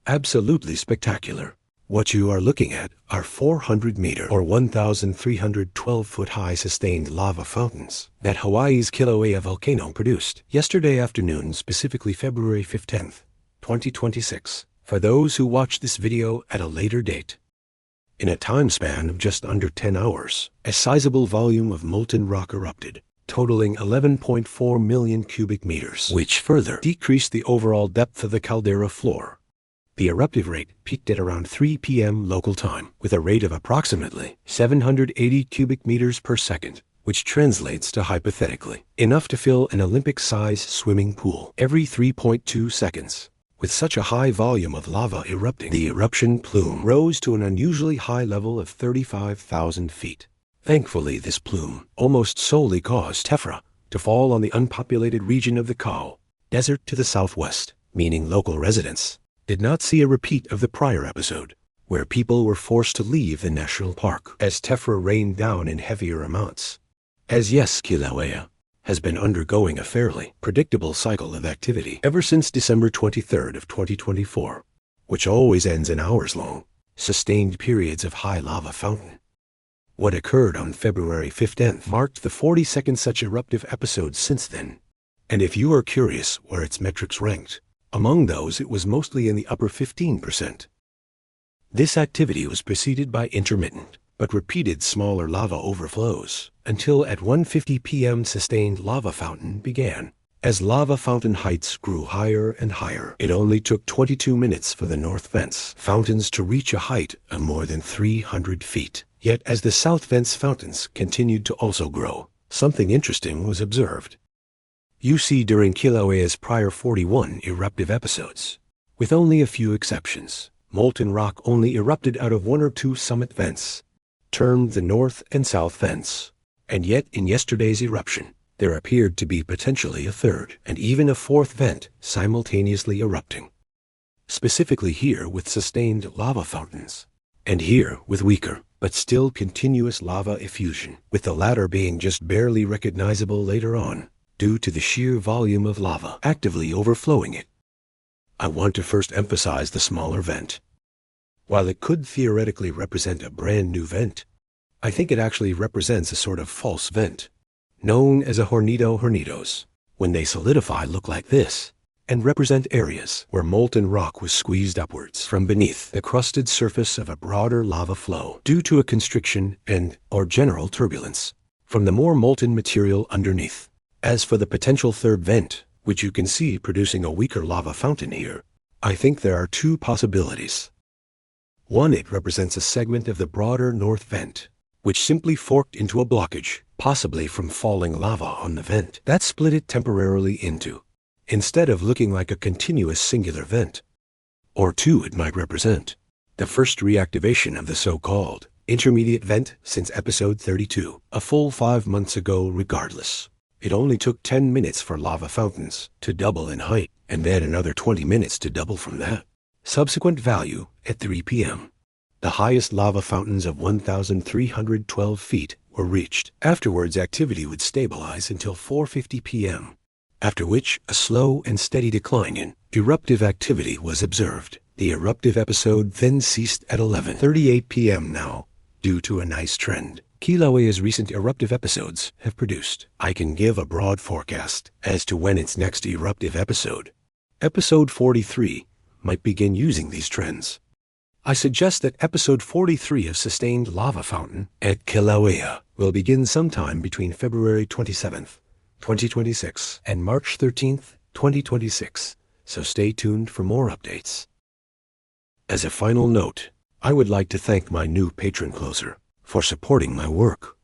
Absolutely spectacular. What you are looking at are 400-meter or 1,312-foot high sustained lava fountains that Hawaii's Kilauea Volcano produced yesterday afternoon, specifically February 15th, 2026, for those who watch this video at a later date. In a time span of just under 10 hours, a sizable volume of molten rock erupted, totaling 11.4 million cubic meters, which further decreased the overall depth of the caldera floor. The eruptive rate peaked at around 3 p.m. local time, with a rate of approximately 780 cubic meters per second, which translates to, hypothetically, enough to fill an Olympic-size swimming pool every 3.2 seconds. With such a high volume of lava erupting, the eruption plume rose to an unusually high level of 35,000 feet. Thankfully, this plume almost solely caused tephra to fall on the unpopulated region of the Kau Desert to the southwest, meaning local residents did not see a repeat of the prior episode, where people were forced to leave the national park as tephra rained down in heavier amounts. As yes, Kilauea has been undergoing a fairly predictable cycle of activity ever since December 23rd of 2024, which always ends in hours-long, sustained periods of high lava fountain. What occurred on February 15th marked the 42nd such eruptive episode since then, and if you are curious where its metrics ranked, among those it was mostly in the upper 15%. This activity was preceded by intermittent but repeated smaller lava overflows until at 1:50 p.m. sustained lava fountain began. As lava fountain heights grew higher and higher, it only took 22 minutes for the north vents fountains to reach a height of more than 300 feet. Yet as the south vents fountains continued to also grow, something interesting was observed. You see, during Kilauea's prior 41 eruptive episodes, with only a few exceptions, molten rock only erupted out of one or two summit vents, termed the north and south vents. And yet in yesterday's eruption, there appeared to be potentially a third and even a fourth vent simultaneously erupting. Specifically here with sustained lava fountains, and here with weaker but still continuous lava effusion, with the latter being just barely recognizable later on, due to the sheer volume of lava actively overflowing it. I want to first emphasize the smaller vent. While it could theoretically represent a brand new vent, I think it actually represents a sort of false vent, known as a hornitos, when they solidify look like this, and represent areas where molten rock was squeezed upwards from beneath the crusted surface of a broader lava flow due to a constriction or general turbulence from the more molten material underneath. As for the potential third vent, which you can see producing a weaker lava fountain here, I think there are two possibilities. One, it represents a segment of the broader north vent, which simply forked into a blockage, possibly from falling lava on the vent that split it temporarily into, instead of looking like a continuous singular vent. Or two, it might represent the first reactivation of the so-called intermediate vent since episode 32, a full 5 months ago. Regardless, it only took 10 minutes for lava fountains to double in height, and then another 20 minutes to double from that. Subsequent value at 3 p.m. The highest lava fountains of 1,312 feet were reached. Afterwards, activity would stabilize until 4:50 p.m., after which a slow and steady decline in eruptive activity was observed. The eruptive episode then ceased at 11:38 p.m. now, due to a nice trend Kilauea's recent eruptive episodes have produced. I can give a broad forecast as to when its next eruptive episode, episode 43, might begin using these trends. I suggest that episode 43 of Sustained Lava Fountain at Kilauea will begin sometime between February 27th, 2026 and March 13th, 2026, so stay tuned for more updates. As a final note, I would like to thank my new patron closer for supporting my work.